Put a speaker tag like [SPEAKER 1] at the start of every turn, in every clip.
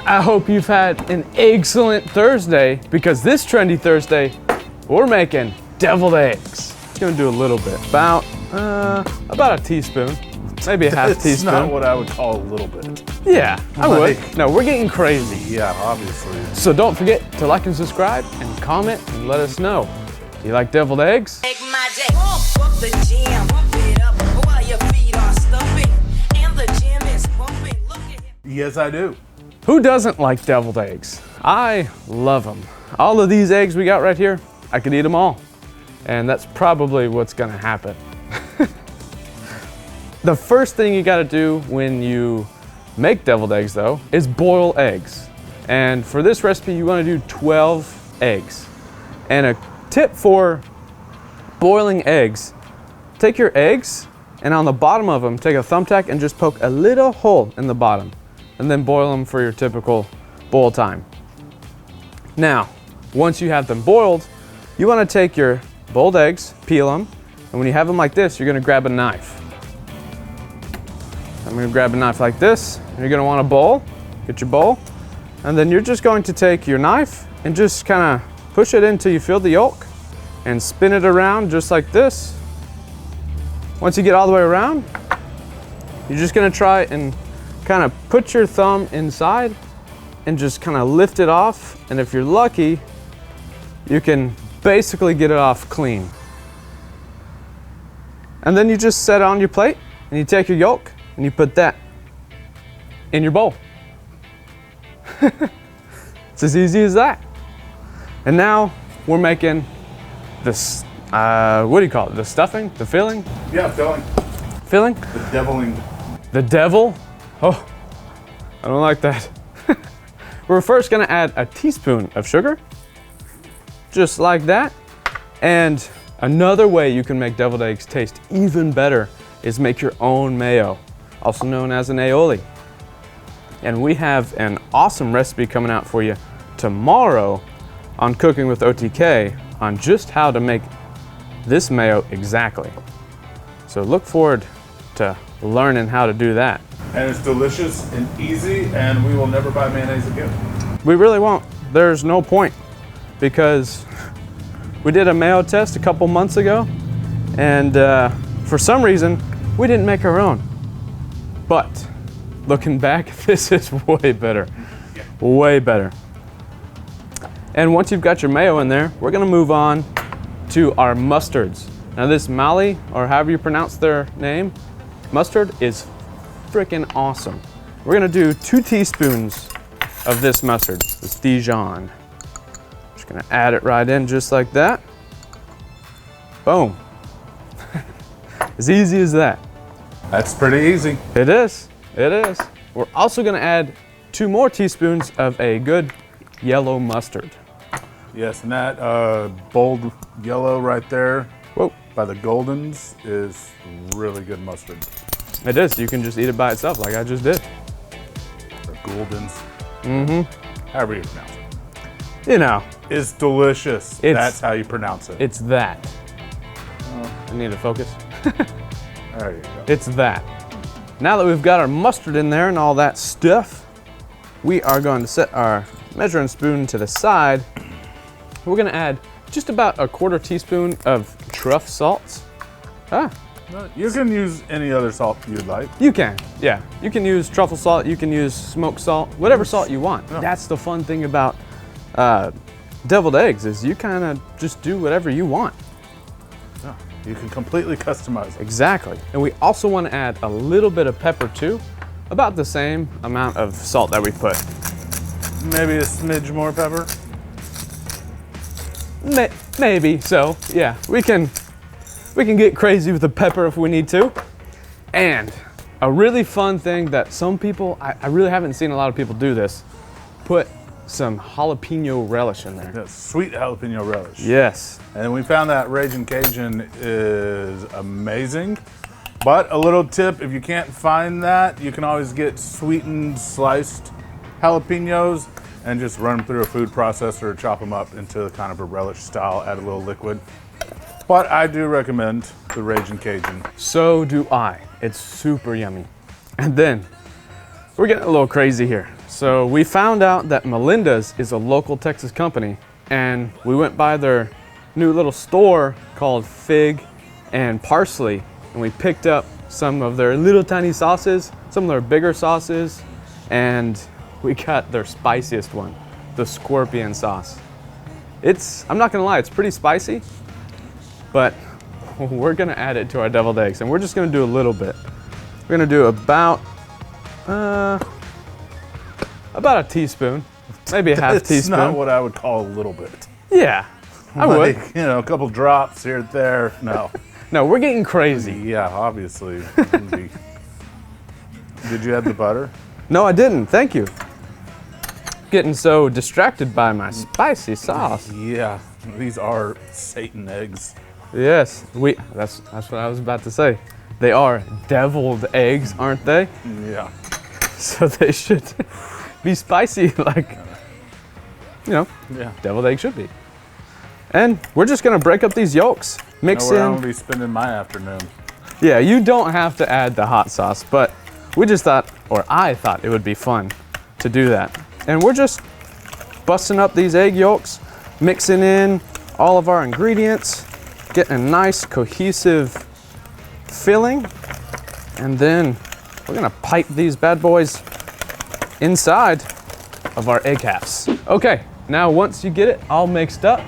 [SPEAKER 1] I hope you've had an excellent Thursday, because this Trendy Thursday, we're making deviled eggs. It's gonna do a little bit, about a teaspoon, maybe a half teaspoon.
[SPEAKER 2] It's not what I would call a little bit.
[SPEAKER 1] Yeah, I would. No, we're getting crazy.
[SPEAKER 2] Yeah, obviously.
[SPEAKER 1] So don't forget to like and subscribe and comment and let us know. Do you like deviled eggs?
[SPEAKER 2] Yes, I do.
[SPEAKER 1] Who doesn't like deviled eggs? I love them. All of these eggs we got right here, I could eat them all. And that's probably what's gonna happen. The first thing you gotta do when you make deviled eggs though, is boil eggs. And for this recipe, you wanna do 12 eggs. And a tip for boiling eggs, take your eggs and on the bottom of them, take a thumbtack and just poke a little hole in the bottom and then boil them for your typical boil time. Now, once you have them boiled, you wanna take your boiled eggs, peel them, and when you have them like this, you're gonna grab a knife. I'm gonna grab a knife like this, and you're gonna want a bowl, get your bowl, and then you're just going to take your knife and just kinda push it in until you feel the yolk and spin it around just like this. Once you get all the way around, you're just gonna try and kind of put your thumb inside and just kind of lift it off. And if you're lucky, you can basically get it off clean. And then you just set it on your plate and you take your yolk and you put that in your bowl. It's as easy as that. And now we're making this, what do you call it? The stuffing, the filling?
[SPEAKER 2] Yeah, filling.
[SPEAKER 1] Filling?
[SPEAKER 2] The deviling.
[SPEAKER 1] The devil? Oh, I don't like that. We're first gonna add a teaspoon of sugar, just like that. And another way you can make deviled eggs taste even better is make your own mayo, also known as an aioli. And we have an awesome recipe coming out for you tomorrow on Cooking with OTK on just how to make this mayo exactly. So look forward to learning how to do that.
[SPEAKER 2] And it's delicious and easy, and we will never buy mayonnaise again.
[SPEAKER 1] We really won't. There's no point, because we did a mayo test a couple months ago, and for some reason, we didn't make our own. But looking back, this is way better, way better. And once you've got your mayo in there, we're gonna move on to our mustards. Now this Mali, or however you pronounce their name, mustard is freaking awesome. We're gonna do 2 teaspoons of this mustard, this Dijon. Just gonna add it right in just like that. Boom. As easy as that.
[SPEAKER 2] That's pretty easy.
[SPEAKER 1] It is, it is. We're also gonna add 2 more teaspoons of a good yellow mustard.
[SPEAKER 2] Yes, and that bold yellow right there,
[SPEAKER 1] Whoa.
[SPEAKER 2] by the Goldens, is really good mustard.
[SPEAKER 1] It is, you can just eat it by itself like I just did.
[SPEAKER 2] Or Goldens.
[SPEAKER 1] Mm-hmm.
[SPEAKER 2] However you pronounce it.
[SPEAKER 1] You know.
[SPEAKER 2] It's delicious. That's how you pronounce it.
[SPEAKER 1] It's that. I need to focus.
[SPEAKER 2] There you go.
[SPEAKER 1] It's that. Now that we've got our mustard in there and all that stuff, we are going to set our measuring spoon to the side. We're gonna add just about a 1/4 teaspoon of truff salts.
[SPEAKER 2] You can use any other salt you'd like.
[SPEAKER 1] You can, yeah. You can use truffle salt, you can use smoked salt, whatever salt you want.
[SPEAKER 2] Yeah.
[SPEAKER 1] That's the fun thing about deviled eggs, is you kind of just do whatever you want.
[SPEAKER 2] Yeah, you can completely customize it.
[SPEAKER 1] Exactly. And we also want to add a little bit of pepper too, about the same amount of salt that we put.
[SPEAKER 2] Maybe a smidge more pepper.
[SPEAKER 1] Maybe, so yeah, we can get crazy with the pepper if we need to. And a really fun thing that some people, I really haven't seen a lot of people do this, put some jalapeno relish in there.
[SPEAKER 2] Yeah, sweet jalapeno relish.
[SPEAKER 1] Yes.
[SPEAKER 2] And we found that Ragin' Cajun is amazing. But a little tip, if you can't find that, you can always get sweetened, sliced jalapenos and just run them through a food processor, chop them up into kind of a relish style, add a little liquid. But I do recommend the Ragin' Cajun.
[SPEAKER 1] So do I. It's super yummy. And then we're getting a little crazy here. So we found out that Melinda's is a local Texas company, and we went by their new little store called Fig and Parsley, and we picked up some of their little tiny sauces, some of their bigger sauces, and we got their spiciest one, the scorpion sauce. I'm not gonna lie, it's pretty spicy, but we're gonna add it to our deviled eggs, and we're just gonna do a little bit. We're gonna do about a teaspoon, maybe a half teaspoon.
[SPEAKER 2] It's not what I would call a little bit.
[SPEAKER 1] Yeah, I would.
[SPEAKER 2] You know, a couple drops here and there. No.
[SPEAKER 1] No, we're getting crazy.
[SPEAKER 2] Yeah, obviously. Did you add the butter?
[SPEAKER 1] No, I didn't. Thank you. Getting so distracted by my spicy sauce.
[SPEAKER 2] Yeah, these are Satan eggs.
[SPEAKER 1] Yes, that's what I was about to say. They are deviled eggs, aren't they?
[SPEAKER 2] Yeah.
[SPEAKER 1] So they should be spicy like, you know,
[SPEAKER 2] Yeah.
[SPEAKER 1] deviled eggs should be. And we're just gonna break up these yolks, mix
[SPEAKER 2] Know where I'm
[SPEAKER 1] in.
[SPEAKER 2] gonna be spending my afternoon.
[SPEAKER 1] Yeah, you don't have to add the hot sauce, but we just thought, or I thought it would be fun to do that. And we're just busting up these egg yolks, mixing in all of our ingredients, getting a nice cohesive filling, and then we're gonna pipe these bad boys inside of our egg halves. Okay, now once you get it all mixed up,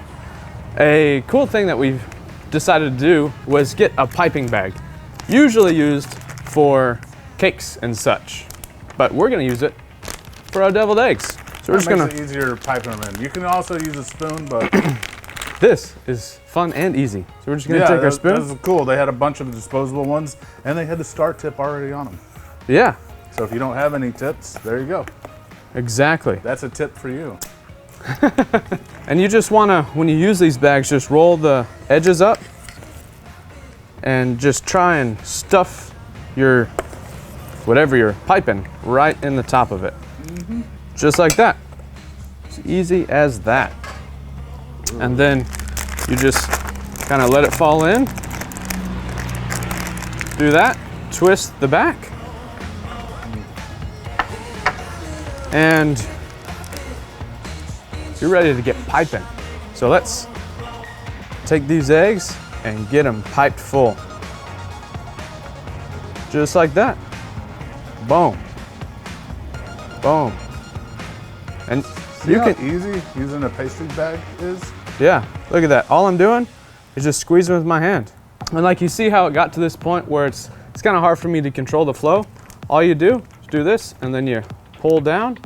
[SPEAKER 1] a cool thing that we've decided to do was get a piping bag, usually used for cakes and such, but we're gonna use it for our deviled eggs. So we're just gonna.
[SPEAKER 2] Makes it easier to pipe them in. You can also use a spoon, but
[SPEAKER 1] This is fun and easy. So we're just gonna take our spoon.
[SPEAKER 2] This is cool. They had a bunch of disposable ones, and they had the star tip already on them.
[SPEAKER 1] Yeah,
[SPEAKER 2] So if you don't have any tips, there you go.
[SPEAKER 1] exactly.
[SPEAKER 2] That's a tip for you.
[SPEAKER 1] And you just wanna, when you use these bags, just roll the edges up and just try and stuff your, whatever you're piping, right in the top of it. Just like that. As easy as that. And then you just kind of let it fall in. Do that, twist the back. And you're ready to get piping. So let's take these eggs and get them piped full. Just like that. Boom. Boom. And
[SPEAKER 2] See
[SPEAKER 1] you
[SPEAKER 2] how
[SPEAKER 1] can,
[SPEAKER 2] easy using a pastry bag is?
[SPEAKER 1] yeah, look at that. All I'm doing is just squeezing with my hand. And like you see how it got to this point where it's kind of hard for me to control the flow. All you do is do this, and then you pull down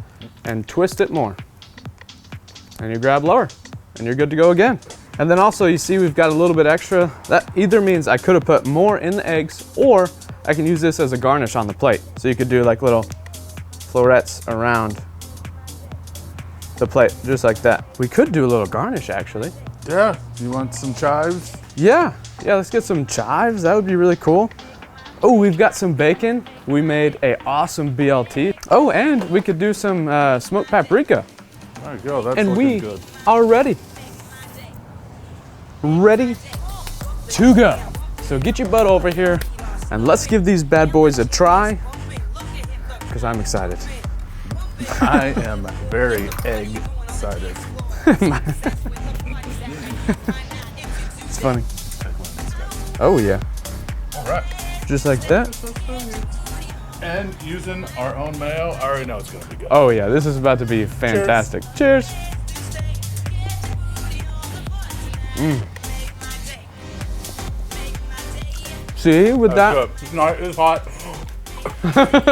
[SPEAKER 1] and twist it more. And you grab lower, and you're good to go again. And then also you see we've got a little bit extra. That either means I could have put more in the eggs, or I can use this as a garnish on the plate. So you could do like little florets around the plate, just like that. We could do a little garnish actually.
[SPEAKER 2] Yeah. You want some chives?
[SPEAKER 1] Yeah, let's get some chives. That would be really cool. Oh, we've got some bacon. We made a awesome BLT. Oh, and we could do some smoked paprika.
[SPEAKER 2] There you go. That's
[SPEAKER 1] And
[SPEAKER 2] looking
[SPEAKER 1] we
[SPEAKER 2] good.
[SPEAKER 1] are ready to go. So get your butt over here and let's give these bad boys a try, because I'm excited.
[SPEAKER 2] I am very egg excited.
[SPEAKER 1] It's funny. Oh yeah,
[SPEAKER 2] All right.
[SPEAKER 1] just like that.
[SPEAKER 2] And using our own mayo, I already know it's going to be good.
[SPEAKER 1] Oh yeah, this is about to be fantastic. Cheers. See, with
[SPEAKER 2] That's
[SPEAKER 1] that,
[SPEAKER 2] good. It's not. It's hot.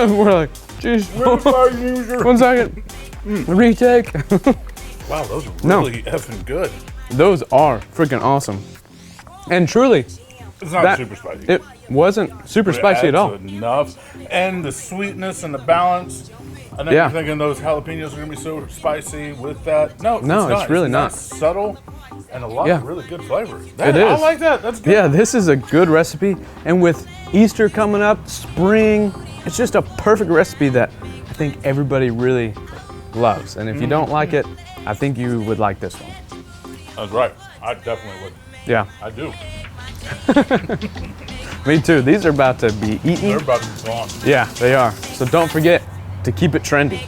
[SPEAKER 1] we're like, geez, one second, retake.
[SPEAKER 2] Wow, those are
[SPEAKER 1] No.
[SPEAKER 2] really effing good.
[SPEAKER 1] Those are freaking awesome. And truly,
[SPEAKER 2] It's not
[SPEAKER 1] That-
[SPEAKER 2] super spicy.
[SPEAKER 1] it wasn't super
[SPEAKER 2] But it
[SPEAKER 1] spicy at
[SPEAKER 2] adds
[SPEAKER 1] all.
[SPEAKER 2] Enough, and the sweetness and the balance. I know
[SPEAKER 1] Yeah.
[SPEAKER 2] you're thinking those jalapenos are gonna be so spicy with that. No,
[SPEAKER 1] No, it's really not.
[SPEAKER 2] Nice, subtle, and a lot
[SPEAKER 1] Yeah.
[SPEAKER 2] of really good flavor.
[SPEAKER 1] It is.
[SPEAKER 2] I like that. That's good.
[SPEAKER 1] Yeah, this is a good recipe. And with Easter coming up, spring, it's just a perfect recipe that I think everybody really loves. And if you don't like it, I think you would like this one.
[SPEAKER 2] That's right. I definitely would.
[SPEAKER 1] Yeah,
[SPEAKER 2] I do.
[SPEAKER 1] me too. These are about to be
[SPEAKER 2] They're
[SPEAKER 1] eaten.
[SPEAKER 2] about to be gone.
[SPEAKER 1] Yeah, they are. So don't forget to keep it trendy.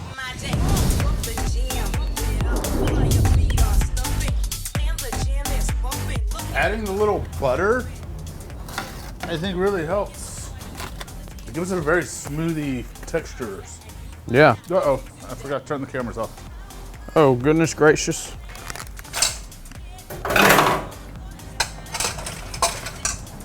[SPEAKER 2] Adding the little butter, I think really helps. It gives it a very smoothie texture.
[SPEAKER 1] Yeah.
[SPEAKER 2] Uh-oh, I forgot to turn the cameras off.
[SPEAKER 1] Oh, goodness gracious.